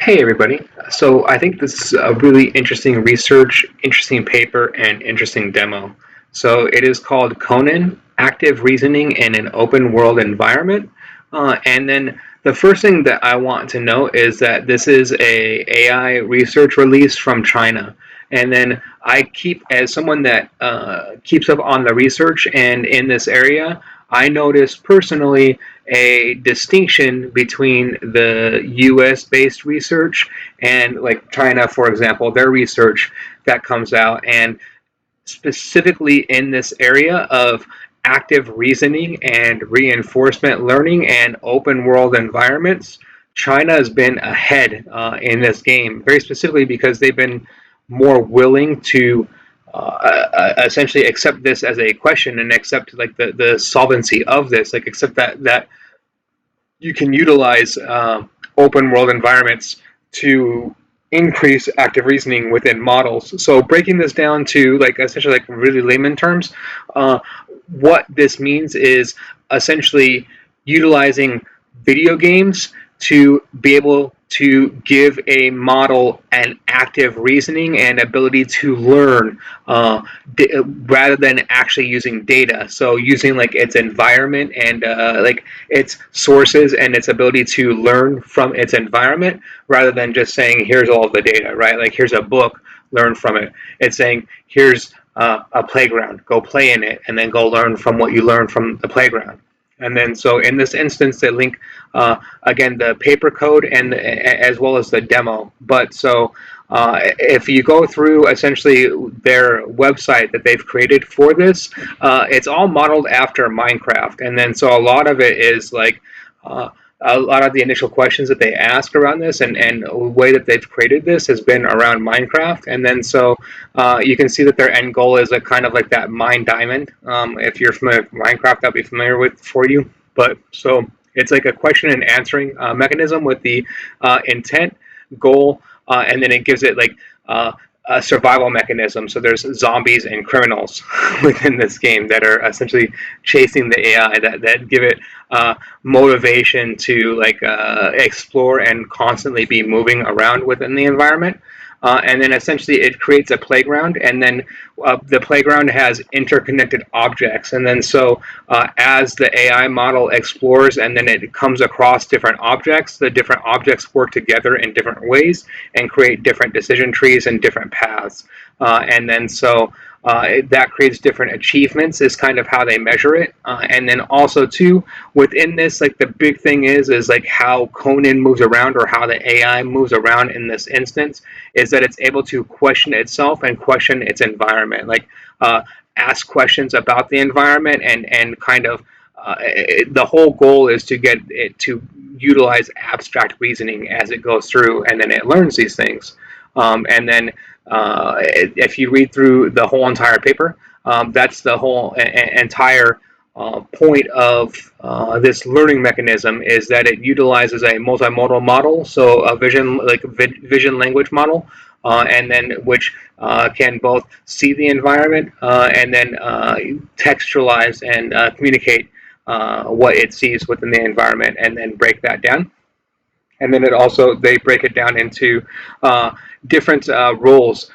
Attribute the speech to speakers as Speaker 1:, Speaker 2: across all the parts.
Speaker 1: Hey everybody. So I think this is a really interesting research, interesting paper, and interesting demo. So it is called Conan, Active Reasoning in an Open World Environment. And then the first thing that I want to know is that this is a AI research release from China. And then I keep, as someone that keeps up on the research and in this area, I noticed personally a distinction between the US based research and like China, for example, their research that comes out. And specifically in this area of active reasoning and reinforcement learning and open world environments, China has been ahead in this game, very specifically because they've been more willing to essentially accept this as a question and accept like the solvency of this, like accept that you can utilize open world environments to increase active reasoning within models. So breaking this down to like essentially like really layman terms, uh, what this means is essentially utilizing video games to be able to give a model an active reasoning and ability to learn rather than actually using data. So using like its environment and like its sources and its ability to learn from its environment rather than just saying here's all of the data, right? Like here's a book, learn from it. It's saying here's a playground, go play in it, and then go learn from what you learn from the playground. And then, so in this instance, they link again the paper code and as well as the demo. But so if you go through essentially their website that they've created for this, it's all modeled after Minecraft. And then so a lot of it is like uh, a lot of the initial questions that they ask around this and the way that they've created this has been around Minecraft. And then so you can see that their end goal is a kind of like that mine diamond. If you're familiar with Minecraft, that'll be familiar with for you. But so it's like a question and answering mechanism with the intent, goal, and then it gives it like a survival mechanism. So there's zombies and criminals within this game that are essentially chasing the AI that give it motivation to like explore and constantly be moving around within the environment. And then essentially it creates a playground, and then the playground has interconnected objects. And then so as the AI model explores and then it comes across different objects, the different objects work together in different ways and create different decision trees and different paths. And then so that creates different achievements is kind of how they measure it. And then also too within this, like the big thing is like how Conan moves around or how the AI moves around in this instance is that it's able to question itself and question its environment, like ask questions about the environment and kind of the whole goal is to get it to utilize abstract reasoning as it goes through, and then it learns these things. And then if you read through the whole entire paper, that's the whole entire point of this learning mechanism is that it utilizes a multimodal model, so a vision like vision language model, and then which can both see the environment and then textualize and communicate what it sees within the environment, and then break that down. And then it also they break it down into different roles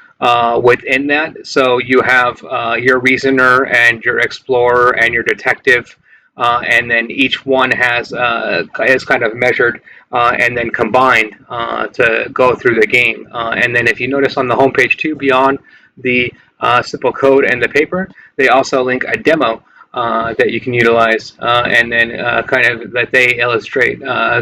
Speaker 1: within that. So you have your reasoner and your explorer and your detective, and then each one has is kind of measured and then combined to go through the game. And then if you notice on the homepage too, beyond the simple code and the paper, they also link a demo that you can utilize, and then kind of that they illustrate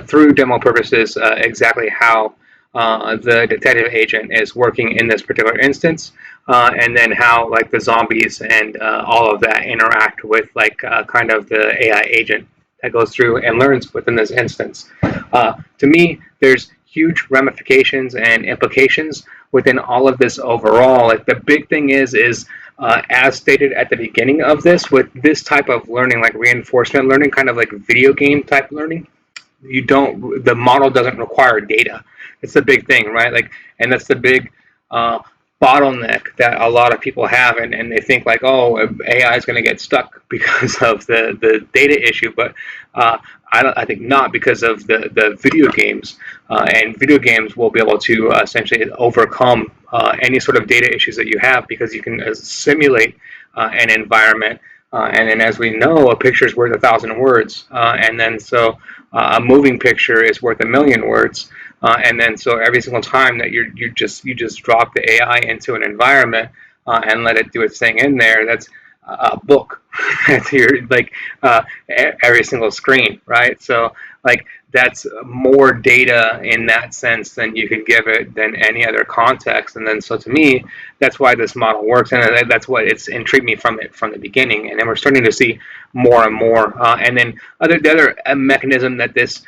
Speaker 1: through demo purposes exactly how the detective agent is working in this particular instance, and then how like the zombies and all of that interact with like kind of the AI agent that goes through and learns within this instance. To me, there's huge ramifications and implications within all of this overall. Like the big thing is as stated at the beginning of this, with this type of learning, like reinforcement learning, kind of like video game type learning, you don't the model doesn't require data. It's the big thing, right? Like, and that's the big uh, bottleneck that a lot of people have, and they think like, oh, AI is going to get stuck because of the data issue. But I think not, because of the video games, and video games will be able to essentially overcome any sort of data issues that you have, because you can simulate an environment. And then, as we know, a picture is worth 1,000 words, and then so a moving picture is worth 1,000,000 words. And then, so every single time that you just drop the AI into an environment and let it do its thing in there, that's a book. That's your, like, every single screen, right? So, like, that's more data in that sense than you could give it than any other context. And then, so to me, that's why this model works, and that's what it's intrigued me from it from the beginning. And then we're starting to see more and more. And then the other mechanism that this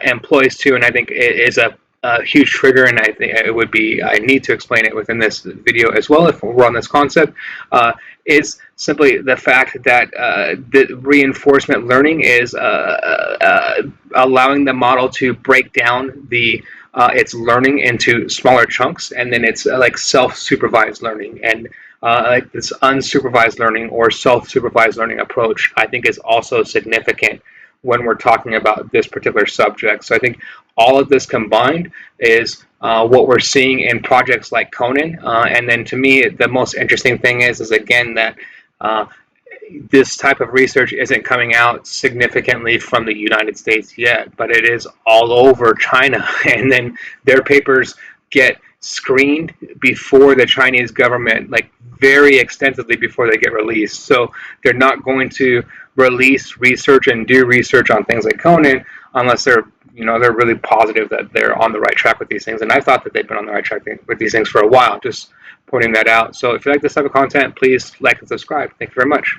Speaker 1: employs too, and I think it is a huge trigger, and I think I need to explain it within this video as well if we're on this concept, is simply the fact that the reinforcement learning is allowing the model to break down its learning into smaller chunks, and then it's like self-supervised learning. And like this unsupervised learning or self-supervised learning approach, I think, is also significant when we're talking about this particular subject. So I think all of this combined is what we're seeing in projects like Conan. And then, to me, the most interesting thing is again that uh, this type of research isn't coming out significantly from the United States yet, but it is all over China. And then their papers get screened before the Chinese government, like very extensively before they get released. So they're not going to release research and do research on things like Conan unless they're really positive that they're on the right track with these things. And I thought that they've been on the right track with these things for a while. Just pointing that out. So if you like this type of content, please like and subscribe. Thank you very much.